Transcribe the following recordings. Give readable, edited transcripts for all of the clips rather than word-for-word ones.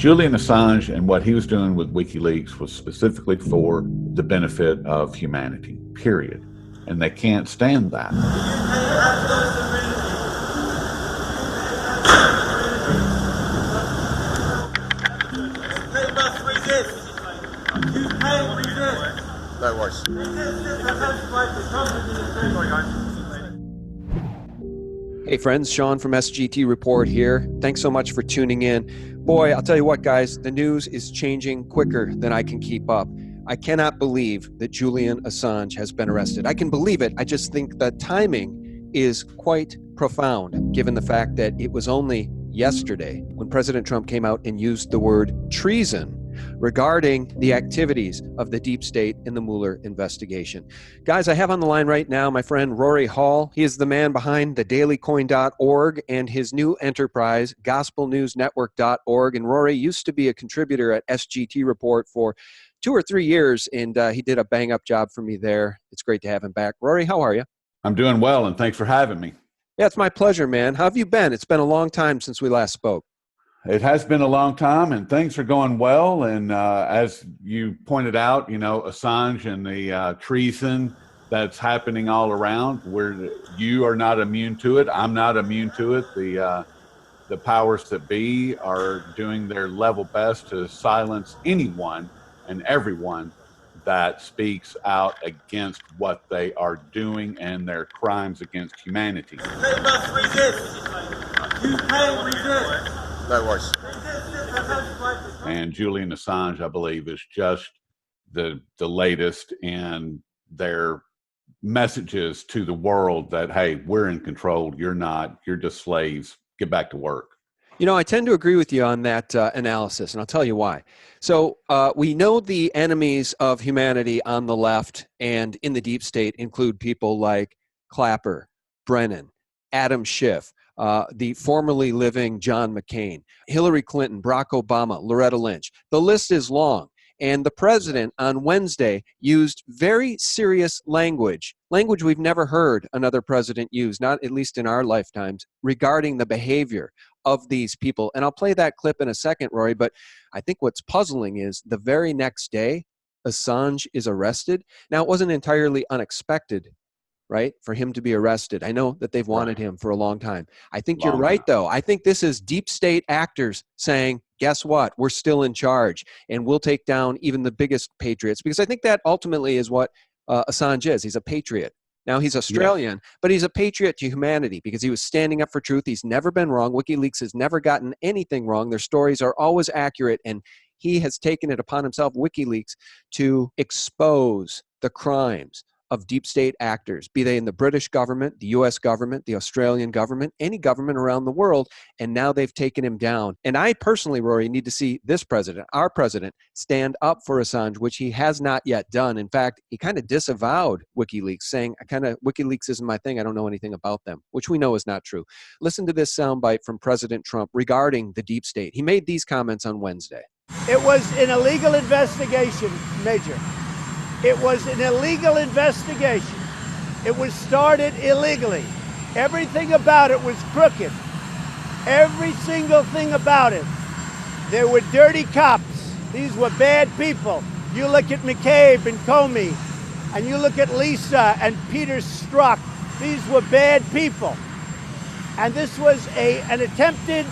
Julian Assange and what he was doing with WikiLeaks was specifically for the benefit of humanity, period. And they can't stand that. No worries. Hey friends, Sean from SGT Report here. Thanks so much for tuning in. Boy, I'll tell you what, guys, the news is changing quicker than I can keep up. I cannot believe that Julian Assange has been arrested. I can believe it. I just think the timing is quite profound, given the fact that it was only yesterday when President Trump came out and used the word treason regarding the activities of the deep state in the Mueller investigation. Guys, I have on the line right now my friend Rory Hall. He is the man behind thedailycoin.org and his new enterprise, gospelnewsnetwork.org. And Rory used to be a contributor at SGT Report for 2 or 3 years, and he did a bang-up job for me there. It's great to have him back. Rory, how are you? I'm doing well, and thanks for having me. Yeah, it's my pleasure, man. How have you been? It's been a long time since we last spoke. It has been a long time, and things are going well. And as you pointed out, you know, Assange and the treason that's happening all around, you are not immune to it. I'm not immune to it. The powers that be are doing their level best to silence anyone and everyone that speaks out against what they are doing and their crimes against humanity. They must resist. You can resist. No worries. And Julian Assange, I believe, is just the latest in their messages to the world that, hey, we're in control. You're not. You're just slaves. Get back to work. You know, I tend to agree with you on that analysis, and I'll tell you why. So we know the enemies of humanity on the left and in the deep state include people like Clapper, Brennan, Adam Schiff, the formerly living John McCain, Hillary Clinton, Barack Obama, Loretta Lynch. The list is long. And the president on Wednesday used very serious language we've never heard another president use, not at least in our lifetimes, regarding the behavior of these people. And I'll play that clip in a second, Rory, but I think what's puzzling is the very next day, Assange is arrested. Now, it wasn't entirely unexpected, right, for him to be arrested. I know that they've wanted him for a long time. I think you're right, though. I think this is deep state actors saying, guess what? We're still in charge, and we'll take down even the biggest patriots, because I think that ultimately is what Assange is. He's a patriot. Now, he's Australian, but he's a patriot to humanity because he was standing up for truth. He's never been wrong. WikiLeaks has never gotten anything wrong. Their stories are always accurate, and he has taken it upon himself, WikiLeaks, to expose the crimes of deep state actors, be they in the British government, the US government, the Australian government, any government around the world, and now they've taken him down. And I personally, Rory, need to see this president, our president, stand up for Assange, which he has not yet done. In fact, he kind of disavowed WikiLeaks, saying, WikiLeaks isn't my thing, I don't know anything about them, which we know is not true. Listen to this soundbite from President Trump regarding the deep state. He made these comments on Wednesday. It was an illegal investigation, Major. It was an illegal investigation. It was started illegally. Everything about it was crooked. Every single thing about it. There were dirty cops. These were bad people. You look at McCabe and Comey, and you look at Lisa and Peter Strzok. These were bad people. And this was an attempted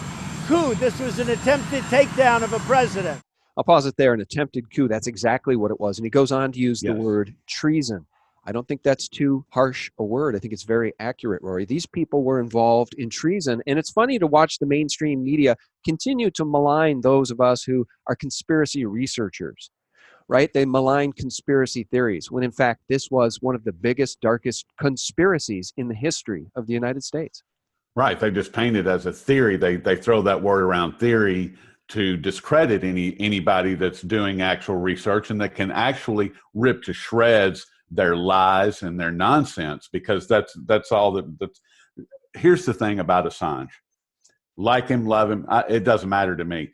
coup. This was an attempted takedown of a president. I'll pause it there. An attempted coup. That's exactly what it was. And he goes on to use the word treason. I don't think that's too harsh a word. I think it's very accurate, Rory. These people were involved in treason. And it's funny to watch the mainstream media continue to malign those of us who are conspiracy researchers, right? They malign conspiracy theories when, in fact, this was one of the biggest, darkest conspiracies in the history of the United States. Right. They just paint it as a theory. They throw that word around, theory, to discredit anybody that's doing actual research and that can actually rip to shreds their lies and their nonsense, because that's all that's. Here's the thing about Assange. Like him, love him, it doesn't matter to me.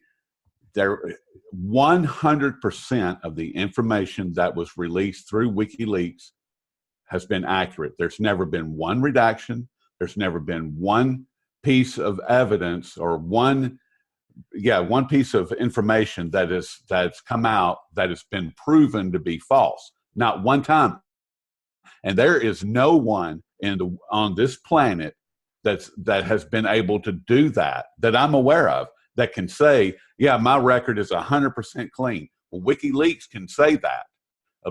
100% of the information that was released through WikiLeaks has been accurate. There's never been one redaction. There's never been one piece of evidence or one one piece of information that's come out that has been proven to be false. Not one time. And there is no one on this planet that has been able to do that I'm aware of, that can say, yeah, my record is 100% clean. Well, WikiLeaks can say that.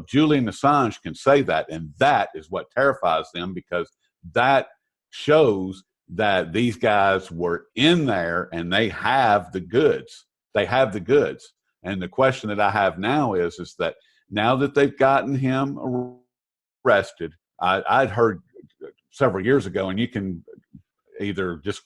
Julian Assange can say that, and that is what terrifies them, because that shows that these guys were in there and they have the goods. They have the goods. And the question that I have now is that now that they've gotten him arrested, I'd heard several years ago, and you can either just,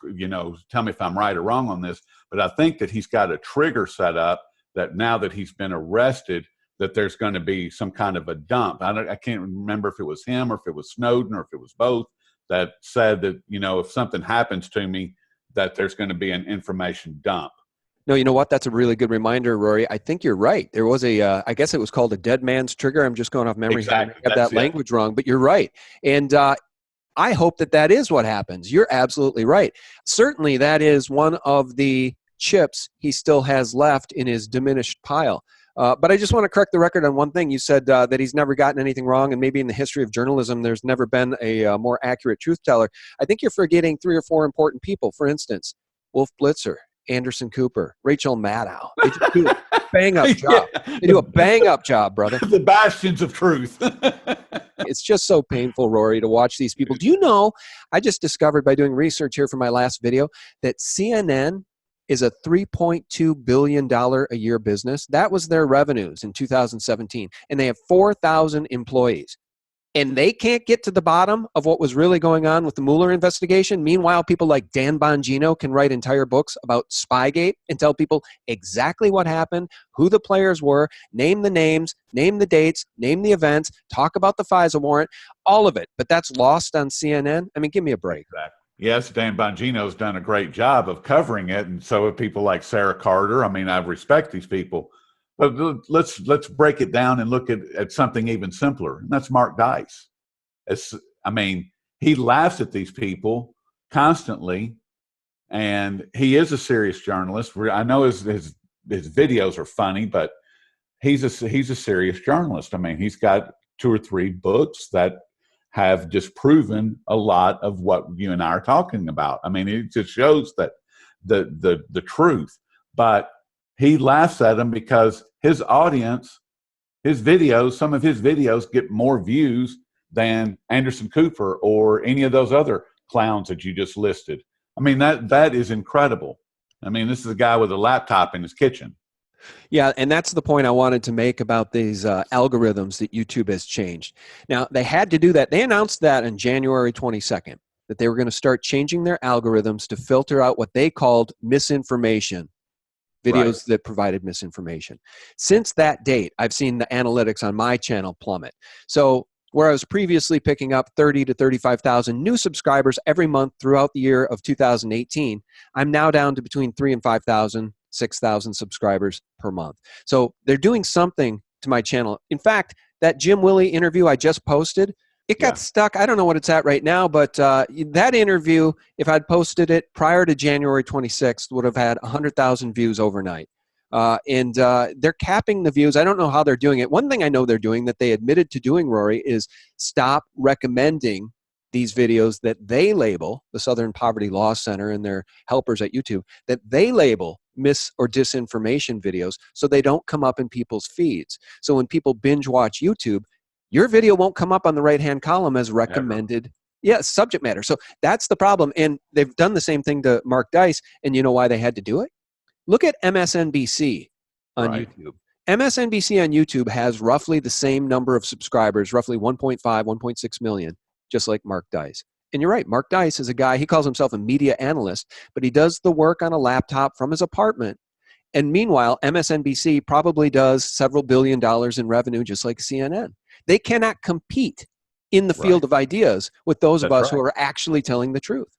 tell me if I'm right or wrong on this, but I think that he's got a trigger set up that now that he's been arrested, that there's going to be some kind of a dump. I can't remember if it was him or if it was Snowden or if it was both, that said that, if something happens to me, that there's going to be an information dump. No, you know what? That's a really good reminder, Rory. I think you're right. There was I guess it was called a dead man's trigger. I'm just going off memory. Exactly. I got that language wrong, but you're right. And I hope that is what happens. You're absolutely right. Certainly that is one of the chips he still has left in his diminished pile. But I just want to correct the record on one thing. You said that he's never gotten anything wrong, and maybe in the history of journalism, there's never been a more accurate truth teller. I think you're forgetting 3 or 4 important people. For instance, Wolf Blitzer, Anderson Cooper, Rachel Maddow. They do a bang-up job. They do a bang-up job, brother. The bastions of truth. It's just so painful, Rory, to watch these people. Do you know, I just discovered by doing research here for my last video, that CNN is a $3.2 billion a year business. That was their revenues in 2017. And they have 4,000 employees. And they can't get to the bottom of what was really going on with the Mueller investigation. Meanwhile, people like Dan Bongino can write entire books about Spygate and tell people exactly what happened, who the players were, name the names, name the dates, name the events, talk about the FISA warrant, all of it. But that's lost on CNN. I mean, give me a break. Exactly. Yes, Dan Bongino's done a great job of covering it, and so have people like Sarah Carter. I mean, I respect these people. But let's break it down and look at something even simpler, and that's Mark Dice. He laughs at these people constantly, and he is a serious journalist. I know his videos are funny, but he's a serious journalist. I mean, he's got 2 or 3 books that have disproven a lot of what you and I are talking about. I mean, it just shows that the truth. But he laughs at them because his audience, some of his videos get more views than Anderson Cooper or any of those other clowns that you just listed. I mean, that is incredible. I mean, this is a guy with a laptop in his kitchen. Yeah, and that's the point I wanted to make about these algorithms that YouTube has changed. Now, they had to do that. They announced that on January 22nd, that they were going to start changing their algorithms to filter out what they called misinformation, videos that provided misinformation. Since that date, I've seen the analytics on my channel plummet. So where I was previously picking up 30 to 35,000 new subscribers every month throughout the year of 2018, I'm now down to between 3,000 and 5,000, 6,000 subscribers per month. So they're doing something to my channel. In fact, that Jim Willie interview I just posted, it got stuck. I don't know what it's at right now, but that interview, if I'd posted it prior to January 26th, would have had 100,000 views overnight. And they're capping the views. I don't know how they're doing it. One thing I know they're doing that they admitted to doing, Rory, is stop recommending these videos that they label, the Southern Poverty Law Center and their helpers at YouTube, that they label mis or disinformation videos so they don't come up in people's feeds. So when people binge watch YouTube, your video won't come up on the right-hand column as recommended subject matter. So that's the problem. And they've done the same thing to Mark Dice. And you know why they had to do it? Look at MSNBC on YouTube. MSNBC on YouTube has roughly the same number of subscribers, roughly 1.5, 1.6 million, just like Mark Dice. And you're right, Mark Dice is a guy, he calls himself a media analyst, but he does the work on a laptop from his apartment. And meanwhile, MSNBC probably does several $billion in revenue, just like CNN. They cannot compete in the field of ideas with those of us who are actually telling the truth.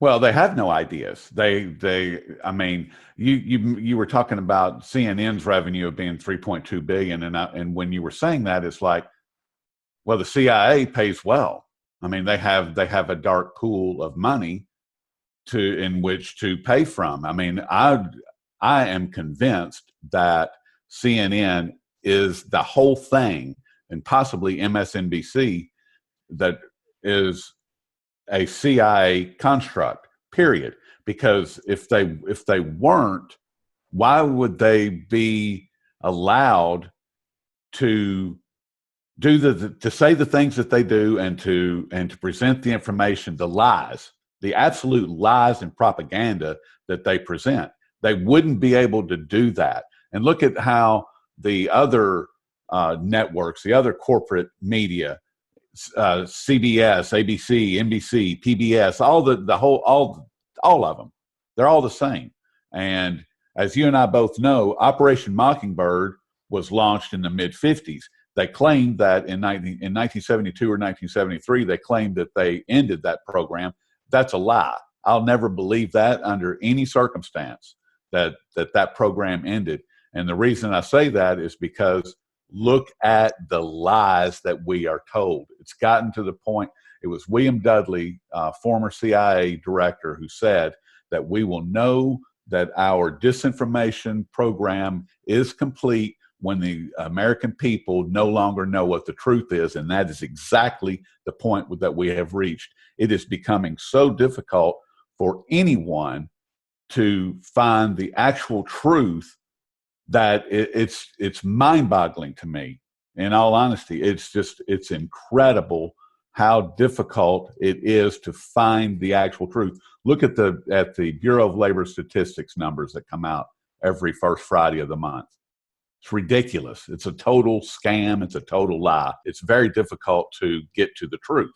Well, they have no ideas. I mean, you were talking about CNN's revenue of being 3.2 billion, and when you were saying that, it's like, well, the CIA pays well. I mean, they have a dark pool of money in which to pay from. I mean, I am convinced that CNN is the whole thing, and possibly MSNBC, that is a CIA construct, period. Because if they weren't, why would they be allowed to to say the things that they do, and to present the information, the lies, the absolute lies and propaganda that they present? They wouldn't be able to do that. And look at how the other networks, the other corporate media, CBS, ABC, NBC, PBS, all of them, they're all the same. And as you and I both know, Operation Mockingbird was launched in the mid-50s. They claimed that in 1972 or 1973, they claimed that they ended that program. That's a lie. I'll never believe that under any circumstance, that program ended. And the reason I say that is because look at the lies that we are told. It's gotten to the point, it was William Dudley, former CIA director, who said that we will know that our disinformation program is complete when the American people no longer know what the truth is. And that is exactly the point that we have reached. It is becoming so difficult for anyone to find the actual truth that it's mind-boggling to me. In all honesty, it's incredible how difficult it is to find the actual truth. Look at the Bureau of Labor Statistics numbers that come out every first Friday of the month. It's ridiculous. It's a total scam. It's a total lie. It's very difficult to get to the truth.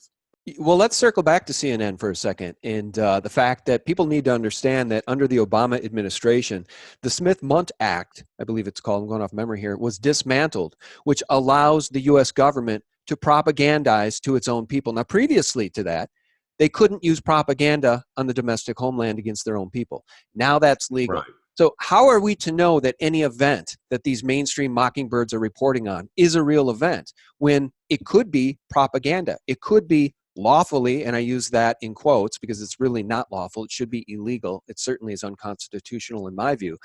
Well, let's circle back to CNN for a second, and the fact that people need to understand that under the Obama administration, the Smith-Mundt Act, I believe it's called, I'm going off memory here, was dismantled, which allows the U.S. government to propagandize to its own people. Now, previously to that, they couldn't use propaganda on the domestic homeland against their own people. Now that's legal. Right. So how are we to know that any event that these mainstream mockingbirds are reporting on is a real event when it could be propaganda? It could be lawfully, and I use that in quotes because it's really not lawful. It should be illegal. It certainly is unconstitutional in my view.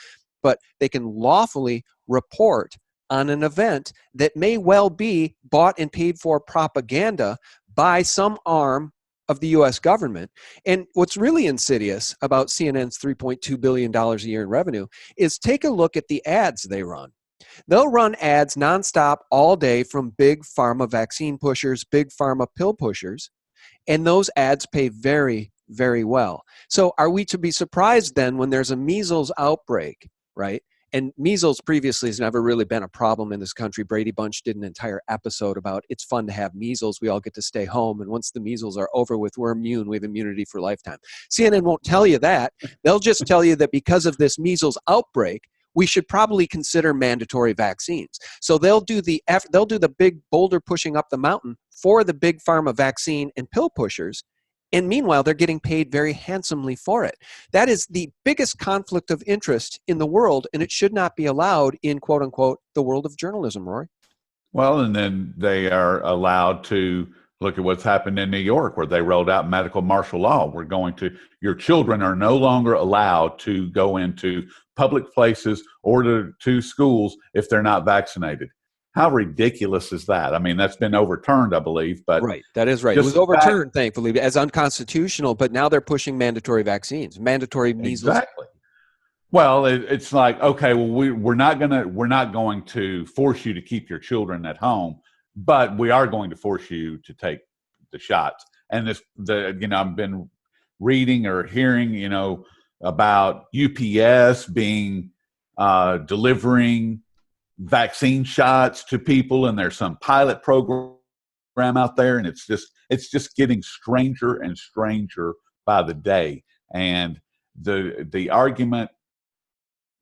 But they can lawfully report on an event that may well be bought and paid for propaganda by some arm of the U.S. government. And what's really insidious about CNN's $3.2 billion a year in revenue is take a look at the ads they run. They'll run ads nonstop all day from big pharma vaccine pushers, big pharma pill pushers, and those ads pay very, very well. So are we to be surprised then when there's a measles outbreak, right? And measles previously has never really been a problem in this country. Brady Bunch did an entire episode about it's fun to have measles. We all get to stay home. And once the measles are over with, we're immune. We have immunity for a lifetime. CNN won't tell you that. They'll just tell you that because of this measles outbreak, we should probably consider mandatory vaccines. So they'll do the big boulder pushing up the mountain for the big pharma vaccine and pill pushers. And meanwhile, they're getting paid very handsomely for it. That is the biggest conflict of interest in the world, and it should not be allowed in, quote unquote, the world of journalism, Rory. Well, and then they are allowed to look at what's happened in New York, where they rolled out medical martial law. Your children are no longer allowed to go into public places or to schools if they're not vaccinated. How ridiculous is that? I mean, that's been overturned, I believe. But right, that is right. It was overturned, thankfully, as unconstitutional. But now they're pushing mandatory vaccines, mandatory measles. Exactly. Well, it's like, okay, well, we're not going to force you to keep your children at home, but we are going to force you to take the shots. And I've been reading or hearing, about UPS being delivering vaccine shots to people, and there's some pilot program out there, and it's just getting stranger and stranger by the day. And the argument,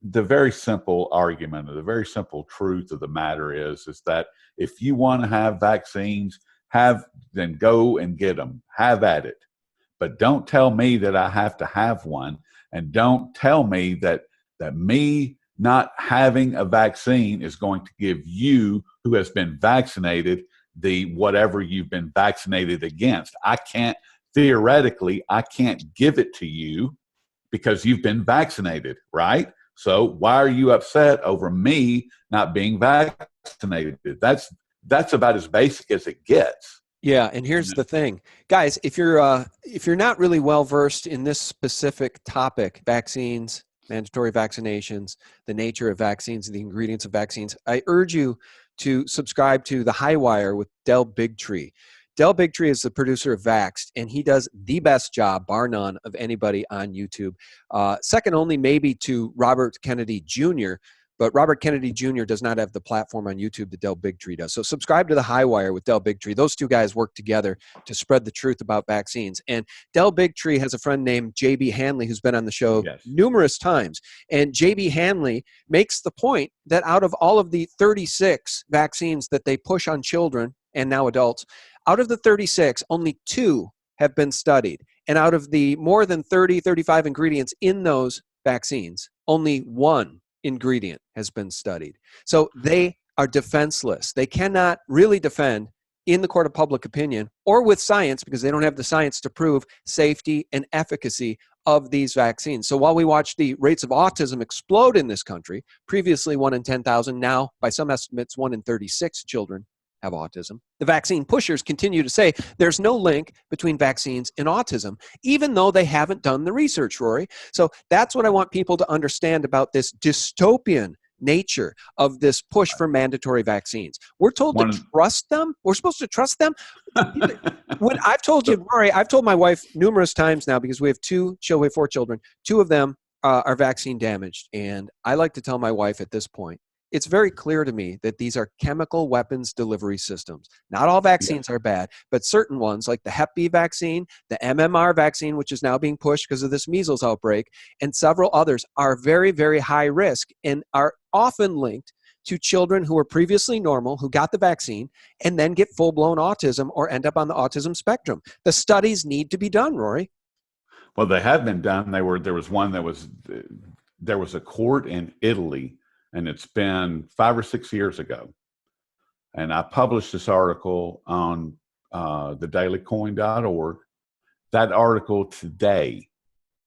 the very simple argument, or the very simple truth of the matter is that if you want to have vaccines, then go and get them, have at it. But don't tell me that I have to have one, and don't tell me that me not having a vaccine is going to give you, who has been vaccinated, the whatever you've been vaccinated against. Theoretically, I can't give it to you because you've been vaccinated, right? So why are you upset over me not being vaccinated? That's about as basic as it gets. Yeah, and here's the thing, guys. If you're not really well versed in this specific topic, vaccines, mandatory vaccinations, the nature of vaccines, the ingredients of vaccines, I urge you to subscribe to The High Wire with Del Bigtree. Del Bigtree is the producer of Vaxxed, and he does the best job, bar none, of anybody on YouTube. Second only maybe to Robert Kennedy Jr., but Robert Kennedy Jr. does not have the platform on YouTube that Del Bigtree does. So subscribe to The High Wire with Del Bigtree. Those two guys work together to spread the truth about vaccines. And Del Bigtree has a friend named J.B. Hanley who's been on the show numerous times. And J.B. Hanley makes the point that out of all of the 36 vaccines that they push on children and now adults, out of the 36, only 2 have been studied. And out of the more than 30, 35 ingredients in those vaccines, only 1 ingredient has been studied. So they are defenseless. They cannot really defend in the court of public opinion or with science, because they don't have the science to prove safety and efficacy of these vaccines. So while we watch the rates of autism explode in this country, previously 1 in 10,000, now by some estimates 1 in 36 children have autism, the vaccine pushers continue to say there's no link between vaccines and autism, even though they haven't done the research, Rory. So that's what I want people to understand about this dystopian nature of this push for mandatory vaccines. We're told to trust them. We're supposed to trust them. When I've told you, Rory, I've told my wife numerous times now, because we have 4 children. 2 of them are vaccine damaged. And I like to tell my wife at this point, it's very clear to me that these are chemical weapons delivery systems. Not all vaccines are bad, but certain ones like the Hep B vaccine, the MMR vaccine, which is now being pushed because of this measles outbreak, and several others are very, very high risk and are often linked to children who were previously normal, who got the vaccine, and then get full-blown autism or end up on the autism spectrum. The studies need to be done, Rory. Well, they have been done. There was a court in Italy, and it's been 5 or 6 years ago. And I published this article on thedailycoin.org. That article today,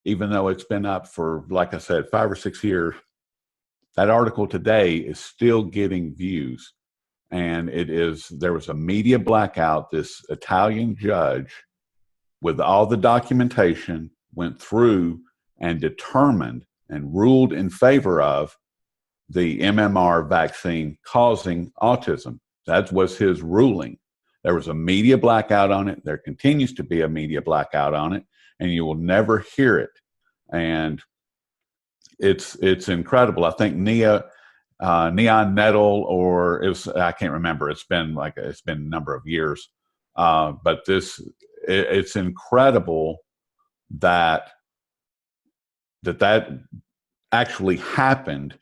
even though it's been up for, like I said, 5 or 6 years, that article today is still getting views. And there was a media blackout. This Italian judge, with all the documentation, went through and determined and ruled in favor of the MMR vaccine causing autism. That was his ruling. There was a media blackout on it. There continues to be a media blackout on it, and you will never hear it. And it's incredible. I think Neon Nettle, or I can't remember. It's been a number of years. But it's incredible that actually happened.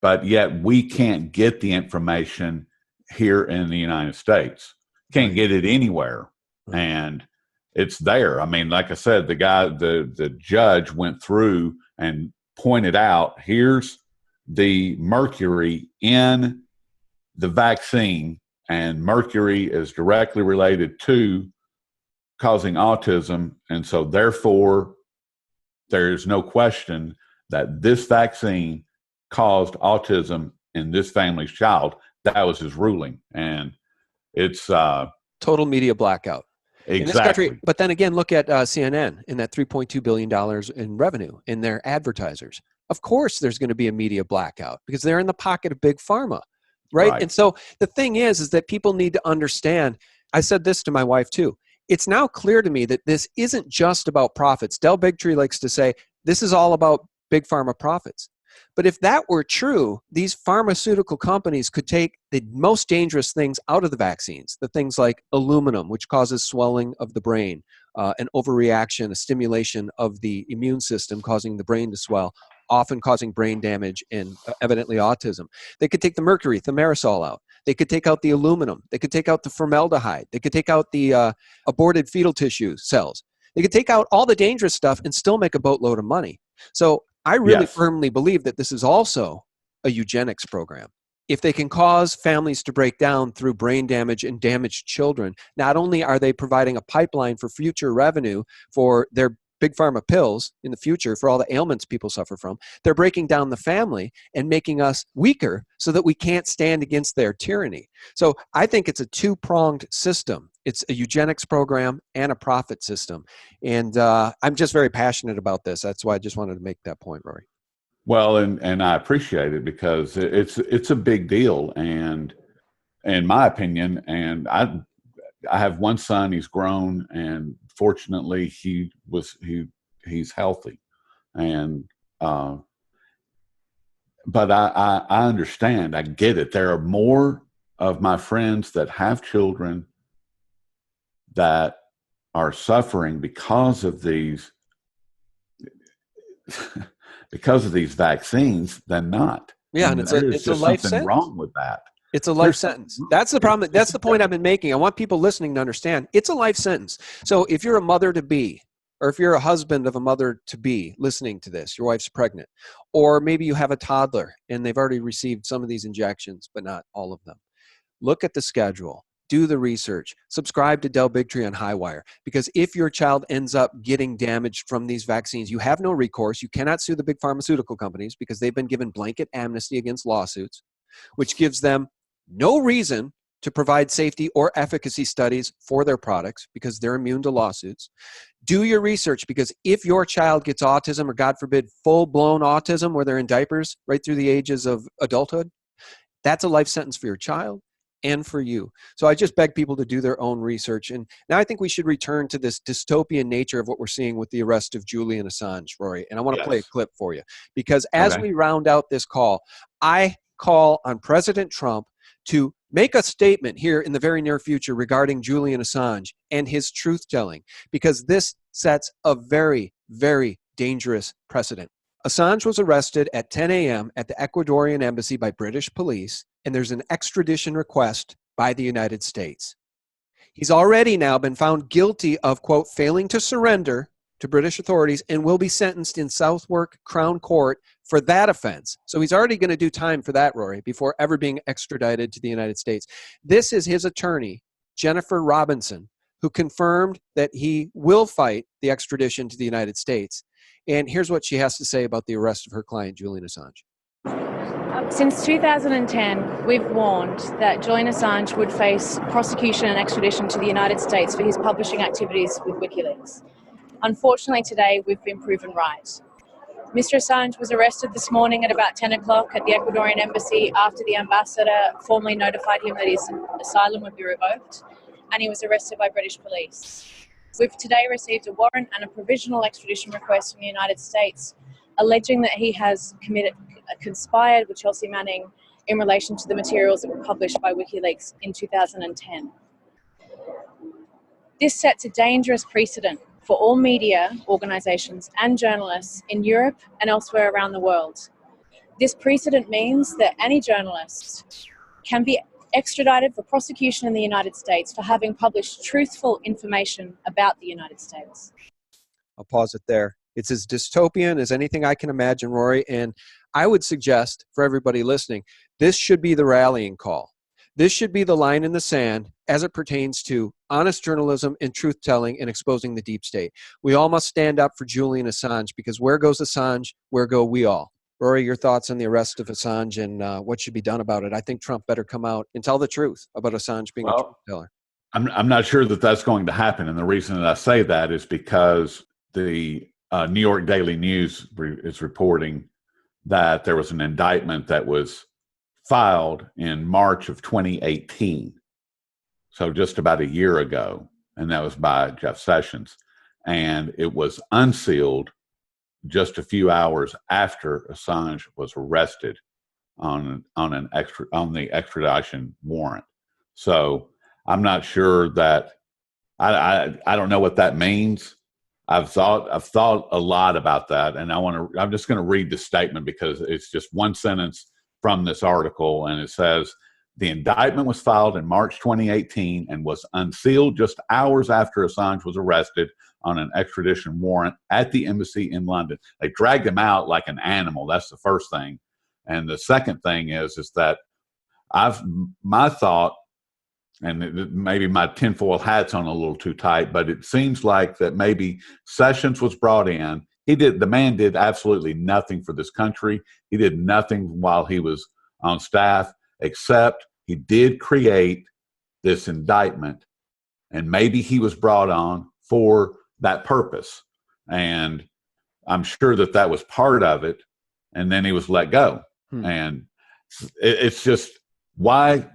But yet we can't get the information here in the United States. Can't get it anywhere. And it's there. I mean, like I said, the judge went through and pointed out, here's the mercury in the vaccine, and mercury is directly related to causing autism. And so therefore, there's no question that this vaccine caused autism in this family's child. That was his ruling. And it's total media blackout. Exactly. In this country. But then again, look at CNN and that $3.2 billion in revenue in their advertisers. Of course, there's going to be a media blackout because they're in the pocket of big pharma, right? And so the thing is that people need to understand. I said this to my wife too. It's now clear to me that this isn't just about profits. Del Bigtree likes to say this is all about big pharma profits. But if that were true, these pharmaceutical companies could take the most dangerous things out of the vaccines, the things like aluminum, which causes swelling of the brain, an overreaction, a stimulation of the immune system causing the brain to swell, often causing brain damage and evidently autism. They could take the mercury, thimerosal out. They could take out the aluminum. They could take out the formaldehyde. They could take out the aborted fetal tissue cells. They could take out all the dangerous stuff and still make a boatload of money. So I really firmly believe that this is also a eugenics program. If they can cause families to break down through brain damage and damaged children, not only are they providing a pipeline for future revenue for their big pharma pills in the future for all the ailments people suffer from. They're breaking down the family and making us weaker so that we can't stand against their tyranny. So I think it's a two-pronged system. It's a eugenics program and a profit system. And I'm just very passionate about this. That's why I just wanted to make that point, Rory. Well, and I appreciate it because it's a big deal. And in my opinion, and I have one son, he's grown, and fortunately he's healthy. And but I understand, I get it. There are more of my friends that have children that are suffering because of these vaccines than not. Yeah, and it's a life sentence. Wrong with that. It's a life sentence. That's the problem. That's the point I've been making. I want people listening to understand it's a life sentence. So if you're a mother-to-be, or if you're a husband of a mother-to-be listening to this, your wife's pregnant, or maybe you have a toddler and they've already received some of these injections, but not all of them. Look at the schedule. Do the research. Subscribe to Del Bigtree on Highwire, because if your child ends up getting damaged from these vaccines, you have no recourse. You cannot sue the big pharmaceutical companies because they've been given blanket amnesty against lawsuits, which gives them no reason to provide safety or efficacy studies for their products because they're immune to lawsuits. Do your research, because if your child gets autism, or God forbid, full-blown autism where they're in diapers right through the ages of adulthood, that's a life sentence for your child and for you. So I just beg people to do their own research. And now I think we should return to this dystopian nature of what we're seeing with the arrest of Julian Assange, Rory. And I want to play a clip for you, because as we round out this call, I call on President Trump to make a statement here in the very near future regarding Julian Assange and his truth-telling, because this sets a very, very dangerous precedent. Assange was arrested at 10 a.m. at the Ecuadorian embassy by British police, and there's an extradition request by the United States. He's already now been found guilty of, quote, failing to surrender to British authorities, and will be sentenced in Southwark Crown Court for that offense. So he's already going to do time for that, Rory, before ever being extradited to the United States. This is his attorney, Jennifer Robinson, who confirmed that he will fight the extradition to the United States. And here's what she has to say about the arrest of her client, Julian Assange. Since 2010, we've warned that Julian Assange would face prosecution and extradition to the United States for his publishing activities with WikiLeaks. Unfortunately, today we've been proven right. Mr. Assange was arrested this morning at about 10 o'clock at the Ecuadorian embassy after the ambassador formally notified him that his asylum would be revoked, and he was arrested by British police. We've today received a warrant and a provisional extradition request from the United States, alleging that he has conspired with Chelsea Manning in relation to the materials that were published by WikiLeaks in 2010. This sets a dangerous precedent for all media organisations and journalists in Europe and elsewhere around the world. This precedent means that any journalist can be extradited for prosecution in the United States for having published truthful information about the United States. I'll pause it there. It's as dystopian as anything I can imagine, Rory, and I would suggest for everybody listening, this should be the rallying call. This should be the line in the sand as it pertains to honest journalism and truth-telling and exposing the deep state. We all must stand up for Julian Assange, because where goes Assange, where go we all? Rory, your thoughts on the arrest of Assange and what should be done about it? I think Trump better come out and tell the truth about Assange being a truth-teller. I'm not sure that that's going to happen, and the reason that I say that is because the New York Daily News is reporting that there was an indictment that was filed in March of 2018, so just about a year ago, and that was by Jeff Sessions, and it was unsealed just a few hours after Assange was arrested on the extradition warrant. So I'm not sure that I don't know what that means. I've thought a lot about that, and I'm just going to read the statement because it's just one sentence from this article, and it says, the indictment was filed in March 2018 and was unsealed just hours after Assange was arrested on an extradition warrant at the embassy in London. They dragged him out like an animal. That's the first thing. And the second thing is that my thought and maybe my tinfoil hat's on a little too tight, but it seems like that maybe Sessions was brought in. The man did absolutely nothing for this country. He did nothing while he was on staff, except he did create this indictment, and maybe he was brought on for that purpose. And I'm sure that was part of it. And then he was let go. And it's just why.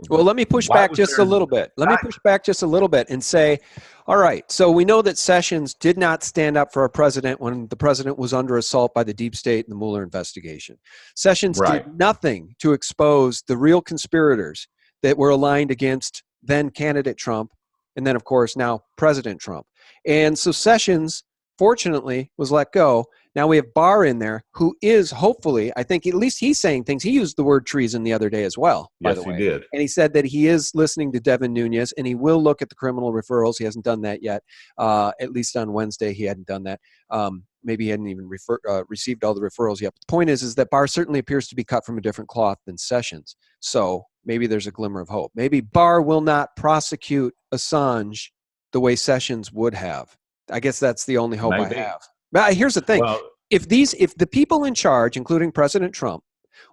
Well, let me push back just a little bit. Let me push back just a little bit and say, all right, so we know that Sessions did not stand up for our president when the president was under assault by the deep state and the Mueller investigation. Sessions did nothing to expose the real conspirators that were aligned against then candidate Trump, and then, of course, now President Trump. And so Sessions, fortunately, was let go. Now we have Barr in there, who is hopefully, I think at least he's saying things. He used the word treason the other day as well, by the way. Yes, he did. And he said that he is listening to Devin Nunes, and he will look at the criminal referrals. He hasn't done that yet. At least on Wednesday, he hadn't done that. Maybe he hadn't even received all the referrals yet. But the point is that Barr certainly appears to be cut from a different cloth than Sessions. So maybe there's a glimmer of hope. Maybe Barr will not prosecute Assange the way Sessions would have. I guess that's the only hope I have. But here's the thing. Well, if the people in charge, including President Trump,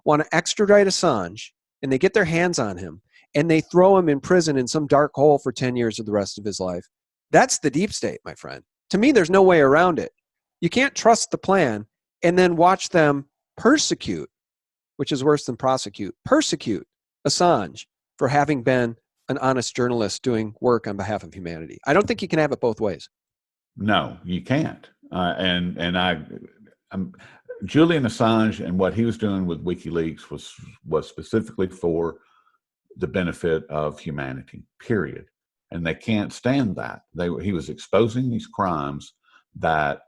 want to extradite Assange and they get their hands on him and they throw him in prison in some dark hole for 10 years of the rest of his life, that's the deep state, my friend. To me, there's no way around it. You can't trust the plan and then watch them persecute, which is worse than persecute Assange for having been an honest journalist doing work on behalf of humanity. I don't think you can have it both ways. No, you can't. Julian Assange and what he was doing with WikiLeaks was specifically for the benefit of humanity, period. And they can't stand that. He was exposing these crimes that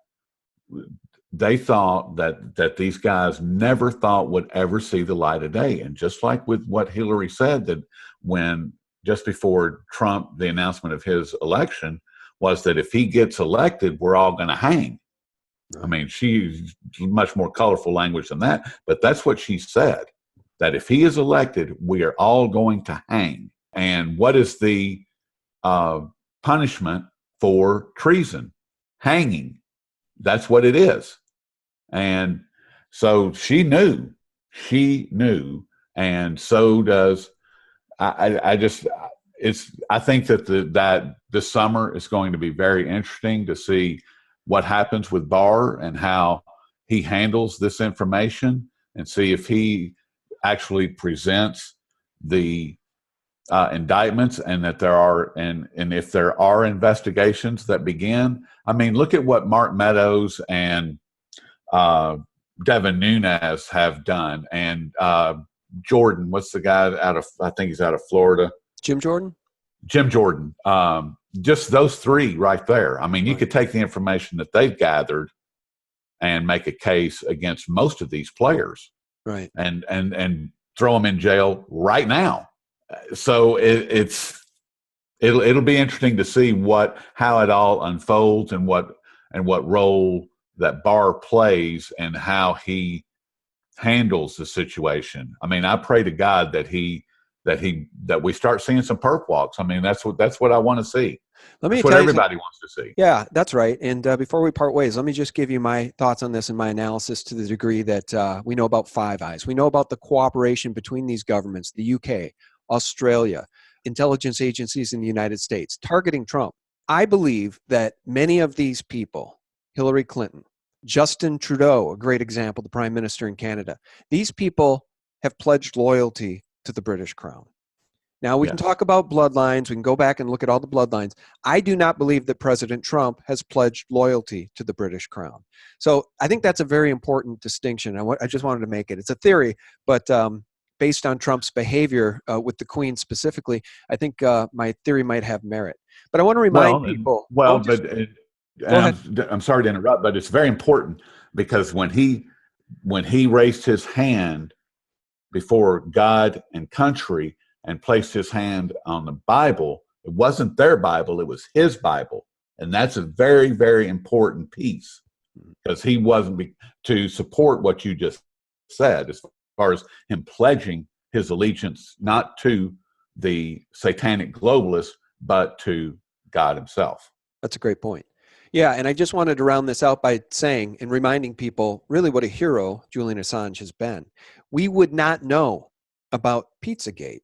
they thought that these guys never thought would ever see the light of day. And just like with what Hillary said, that when just before Trump, the announcement of his election was that if he gets elected, we're all going to hang. I mean, she's much more colorful language than that, but that's what she said, that if he is elected, we are all going to hang. And what is the punishment for treason? Hanging. That's what it is. And so she knew, and so does, I think that this summer is going to be very interesting to see what happens with Barr and how he handles this information, and see if he actually presents the indictments, and that there are, and if there are investigations that begin. I mean, look at what Mark Meadows and Devin Nunes have done, and Jordan, what's the guy I think he's out of Florida? Jim Jordan. Just those three right there. I mean, you could take the information that they've gathered and make a case against most of these players, right? And throw them in jail right now. So it'll be interesting to see how it all unfolds, and what role that Barr plays and how he handles the situation. I mean, I pray to God that we start seeing some perp walks. I mean, that's what I want to see. That's what everybody wants to see. Yeah, that's right. And before we part ways, let me just give you my thoughts on this and my analysis to the degree that we know about Five Eyes. We know about the cooperation between these governments, the UK, Australia, intelligence agencies in the United States, targeting Trump. I believe that many of these people, Hillary Clinton, Justin Trudeau, a great example, the Prime Minister in Canada, these people have pledged loyalty to the British Crown. Now, we can talk about bloodlines. We can go back and look at all the bloodlines. I do not believe that President Trump has pledged loyalty to the British Crown. So I think that's a very important distinction. I just wanted to make it. It's a theory, but based on Trump's behavior with the Queen specifically, I think my theory might have merit. But I want to remind people. I'm sorry to interrupt, but it's very important, because when he raised his hand before God and country and placed his hand on the Bible, it wasn't their Bible, it was his Bible. And that's a very, very important piece, because he wasn't to support what you just said, as far as him pledging his allegiance, not to the satanic globalists, but to God himself. That's a great point. Yeah, and I just wanted to round this out by saying and reminding people really what a hero Julian Assange has been. We would not know about Pizzagate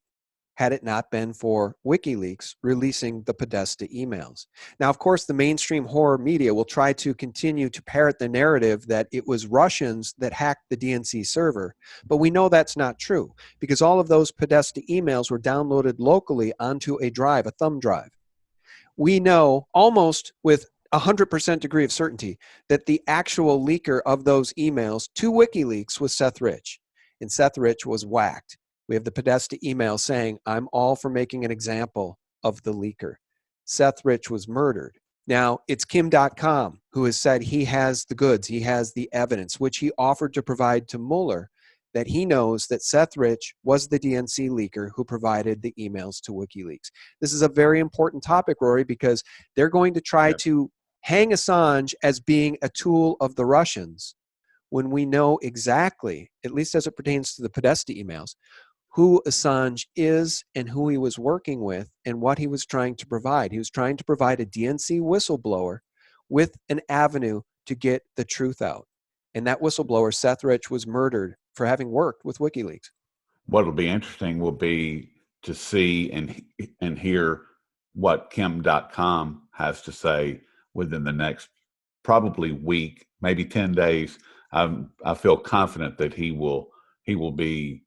had it not been for WikiLeaks releasing the Podesta emails. Now, of course, the mainstream horror media will try to continue to parrot the narrative that it was Russians that hacked the DNC server, but we know that's not true because all of those Podesta emails were downloaded locally onto a drive, a thumb drive. We know almost with 100% degree of certainty that the actual leaker of those emails to WikiLeaks was Seth Rich, and Seth Rich was whacked. We have the Podesta email saying, "I'm all for making an example of the leaker." Seth Rich was murdered. Now, it's Kim.com who has said he has the goods, he has the evidence, which he offered to provide to Mueller, that he knows that Seth Rich was the DNC leaker who provided the emails to WikiLeaks. This is a very important topic, Rory, because they're going to try to hang Assange as being a tool of the Russians when we know exactly, at least as it pertains to the Podesta emails, who Assange is and who he was working with and what he was trying to provide. He was trying to provide a DNC whistleblower with an avenue to get the truth out. And that whistleblower, Seth Rich, was murdered for having worked with WikiLeaks. What'll be interesting will be to see and hear what Kim.com has to say within the next probably week, maybe 10 days. I feel confident that he will be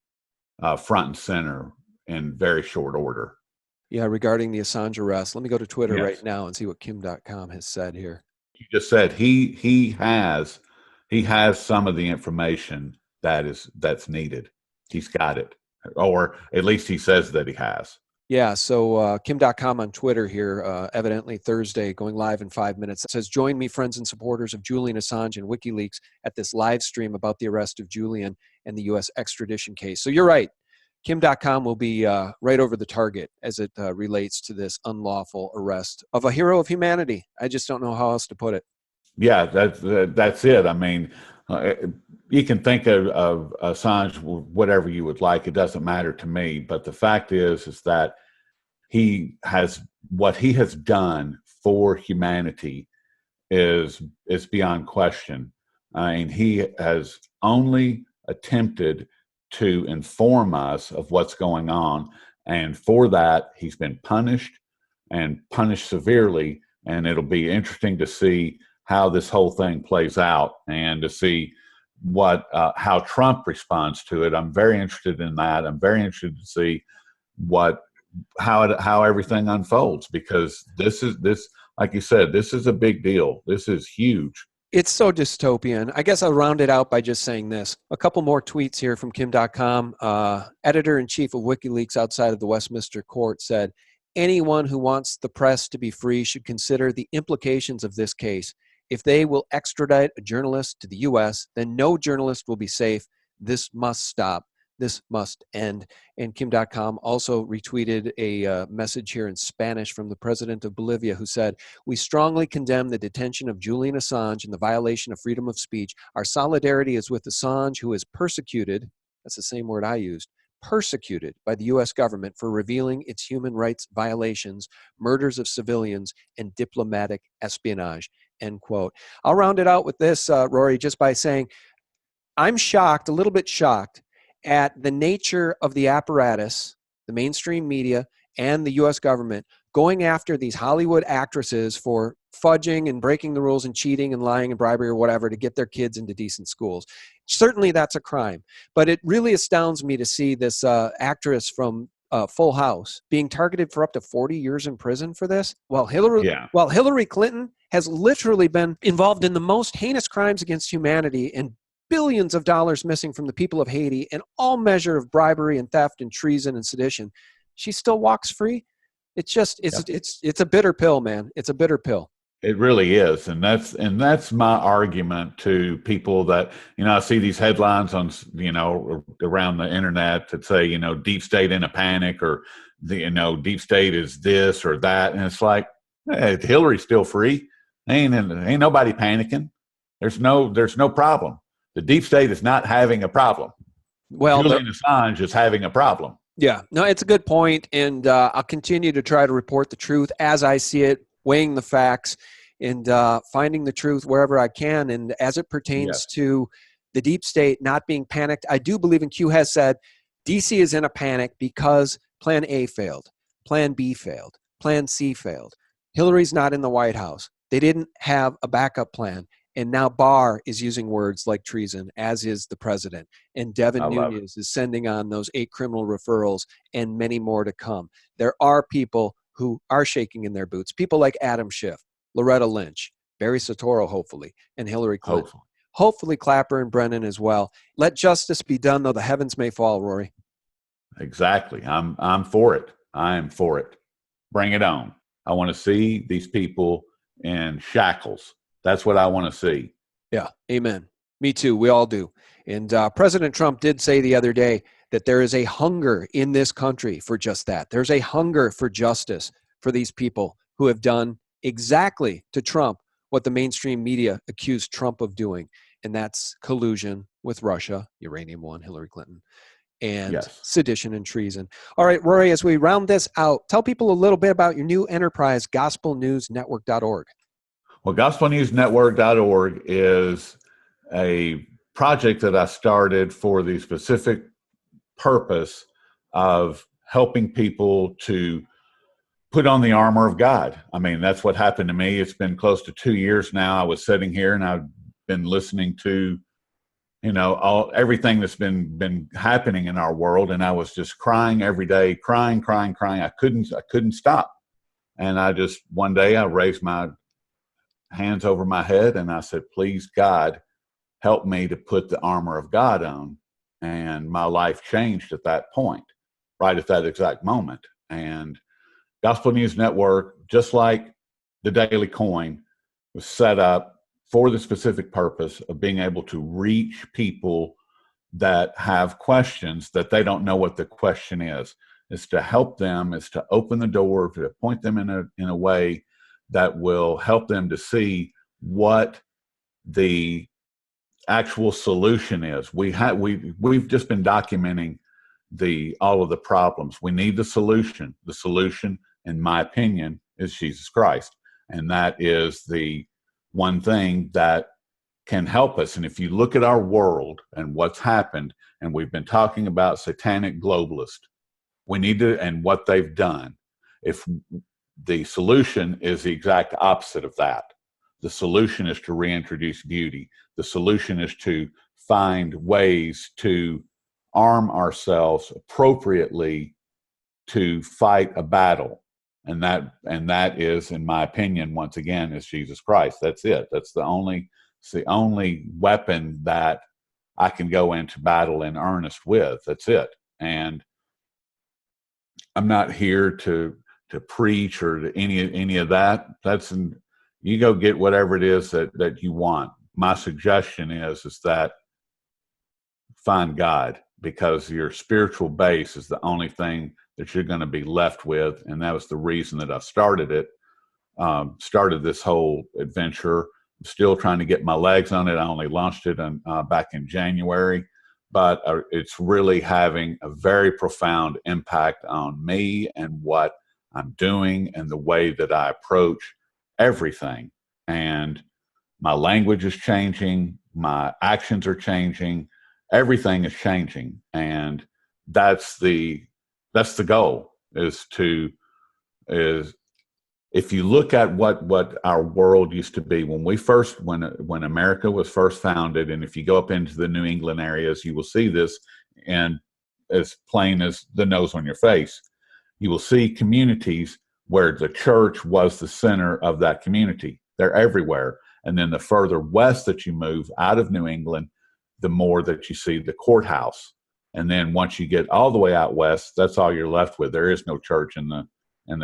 front and center in very short order. Yeah, regarding the Assange arrest. Let me go to Twitter right now and see what Kim.com has said here. You just said he has some of the information that's needed. He's got it, or at least he says that he has. Yeah, so Kim.com on Twitter here, evidently Thursday, going live in 5 minutes. It says, "Join me, friends and supporters of Julian Assange and WikiLeaks, at this live stream about the arrest of Julian and the U.S. extradition case." So you're right. Kim.com will be right over the target as it relates to this unlawful arrest of a hero of humanity. I just don't know how else to put it. Yeah, that's it. I mean, you can think of Assange whatever you would like. It doesn't matter to me. But the fact is that what he has done for humanity is beyond question. And he has only attempted to inform us of what's going on. And for that, he's been punished and punished severely. And it'll be interesting to see how this whole thing plays out and to see how Trump responds to it. I'm very interested in that. I'm very interested to see how everything unfolds, because this, like you said, this is a big deal. This is huge. It's so dystopian. I guess I'll round it out by just saying this. A couple more tweets here from Kim.com. Editor-in-chief of WikiLeaks outside of the Westminster court said, "Anyone who wants the press to be free should consider the implications of this case. If they will extradite a journalist to the U.S., then no journalist will be safe. This must stop. This must end." And Kim.com also retweeted a message here in Spanish from the president of Bolivia, who said, "We strongly condemn the detention of Julian Assange and the violation of freedom of speech. Our solidarity is with Assange, who is persecuted," that's the same word I used, "persecuted by the U.S. government for revealing its human rights violations, murders of civilians, and diplomatic espionage," end quote. I'll round it out with this, Rory, just by saying I'm shocked, a little bit shocked, at the nature of the apparatus, the mainstream media, and the U.S. government going after these Hollywood actresses for fudging and breaking the rules and cheating and lying and bribery or whatever to get their kids into decent schools. Certainly that's a crime. But it really astounds me to see this actress from Full House being targeted for up to 40 years in prison for this, while Hillary Clinton has literally been involved in the most heinous crimes against humanity and billions of dollars missing from the people of Haiti and all measure of bribery and theft and treason and sedition. She still walks free. It's just, it's a bitter pill, man. It's a bitter pill. It really is. And that's my argument to people that, I see these headlines on, around the internet that say, deep state in a panic, or deep state is this or that. And it's like, hey, Hillary's still free. Ain't nobody panicking. There's no problem. The deep state is not having a problem. Well, Julian Assange is having a problem. Yeah, no, it's a good point, and I'll continue to try to report the truth as I see it, weighing the facts, and finding the truth wherever I can. And as it pertains Yes. to the deep state not being panicked, I do believe, and Q has said, DC is in a panic because Plan A failed, Plan B failed, Plan C failed. Hillary's not in the White House. They didn't have a backup plan. And now Barr is using words like treason, as is the president. And Devin I love it. Nunes is sending on those 8 criminal referrals and many more to come. There are people who are shaking in their boots, people like Adam Schiff, Loretta Lynch, Barry Soetoro, hopefully, and Hillary Clinton. Hopefully. Hopefully Clapper and Brennan as well. Let justice be done, though the heavens may fall, Rory. Exactly. I'm for it. I am for it. Bring it on. I want to see these people in shackles. That's what I want to see. Yeah, amen. Me too. We all do. And President Trump did say the other day that there is a hunger in this country for just that. There's a hunger for justice for these people who have done exactly to Trump what the mainstream media accused Trump of doing, and that's collusion with Russia, Uranium One, Hillary Clinton, and Yes. sedition and treason. All right, Rory, as we round this out, tell people a little bit about your new enterprise, gospelnewsnetwork.org. Well, gospelnewsnetwork.org is a project that I started for the specific purpose of helping people to put on the armor of God. I mean, that's what happened to me. It's been close to 2 years now. I was sitting here and I've been listening to, everything that's been happening in our world, and I was just crying every day, crying. I couldn't stop. And I just, one day I raised my hands over my head and I said, please, God, help me to put the armor of God on. And my life changed at that point, right at that exact moment. And Gospel News Network, just like the Daily Coin, was set up for the specific purpose of being able to reach people that have questions that they don't know what the question is. It's to help them, it's to open the door, to point them in a way that will help them to see what the actual solution is. We've just been documenting all of the problems. We need the solution. The solution, in my opinion, is Jesus Christ. And that is the one thing that can help us. And if you look at our world and what's happened, and we've been talking about satanic globalists, we need to, and what they've done. If the solution is the exact opposite of that. The solution is to reintroduce beauty. The solution is to find ways to arm ourselves appropriately to fight a battle. And that is, in my opinion, once again, is Jesus Christ. That's it. It's the only weapon that I can go into battle in earnest with. That's it. And I'm not here to preach or to any of that. You go get whatever it is that you want. My suggestion is that find God, because your spiritual base is the only thing that you're going to be left with. And that was the reason that I started this whole adventure. I'm still trying to get my legs on it. I only launched it back in January. But it's really having a very profound impact on me and what I'm doing and the way that I approach everything. And my language is changing, my actions are changing, everything is changing. And that's the goal, is if you look at what our world used to be when America was first founded, and if you go up into the New England areas, you will see this, and as plain as the nose on your face. You will see communities where the church was the center of that community. They're everywhere. And then the further west that you move out of New England, the more that you see the courthouse. And then once you get all the way out west, that's all you're left with. There is no church in the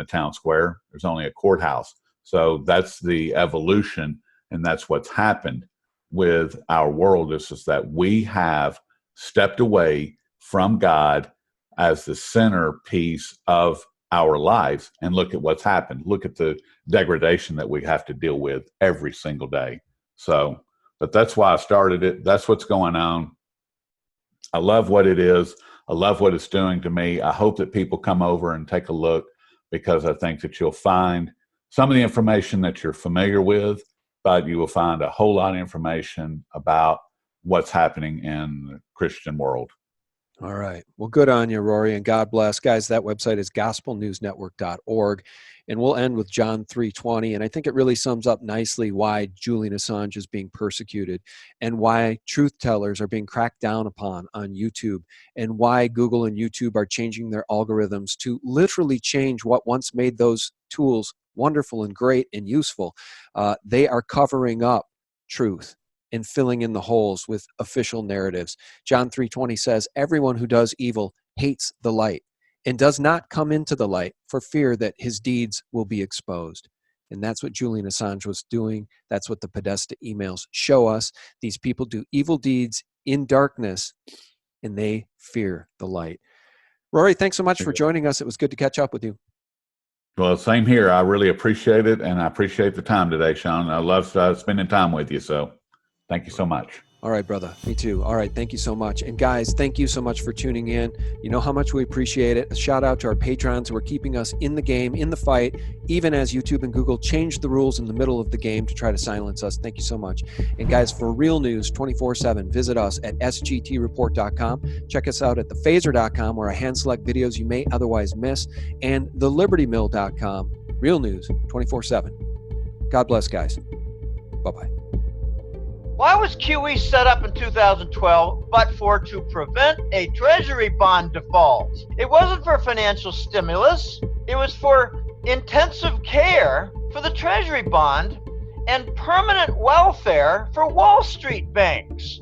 town square. There's only a courthouse. So that's the evolution, and that's what's happened with our world, is that we have stepped away from God as the centerpiece of our lives. And look at what's happened. Look at the degradation that we have to deal with every single day. So, but that's why I started it. That's what's going on. I love what it is. I love what it's doing to me. I hope that people come over and take a look, because I think that you'll find some of the information that you're familiar with, but you will find a whole lot of information about what's happening in the Christian world. All right. Well, good on you, Rory, and God bless. Guys, that website is gospelnewsnetwork.org. And we'll end with John 3:20. And I think it really sums up nicely why Julian Assange is being persecuted, and why truth tellers are being cracked down upon on YouTube, and why Google and YouTube are changing their algorithms to literally change what once made those tools wonderful and great and useful. They are covering up truth and filling in the holes with official narratives. John 3:20 says, everyone who does evil hates the light and does not come into the light for fear that his deeds will be exposed. And that's what Julian Assange was doing. That's what the Podesta emails show us. These people do evil deeds in darkness, and they fear the light. Rory, thanks so much for joining us. It was good to catch up with you. Well, same here. I really appreciate it, and I appreciate the time today, Sean. I love spending time with you, so thank you so much. All right, brother. Me too. All right. Thank you so much. And guys, thank you so much for tuning in. You know how much we appreciate it. A shout out to our patrons who are keeping us in the game, in the fight, even as YouTube and Google change the rules in the middle of the game to try to silence us. Thank you so much. And guys, for real news 24/7, visit us at sgtreport.com. Check us out at thephaser.com, where I hand select videos you may otherwise miss, and thelibertymill.com. Real news 24/7. God bless, guys. Bye-bye. Why was QE set up in 2012 but for to prevent a treasury bond default? It wasn't for financial stimulus. It was for intensive care for the treasury bond and permanent welfare for Wall Street banks.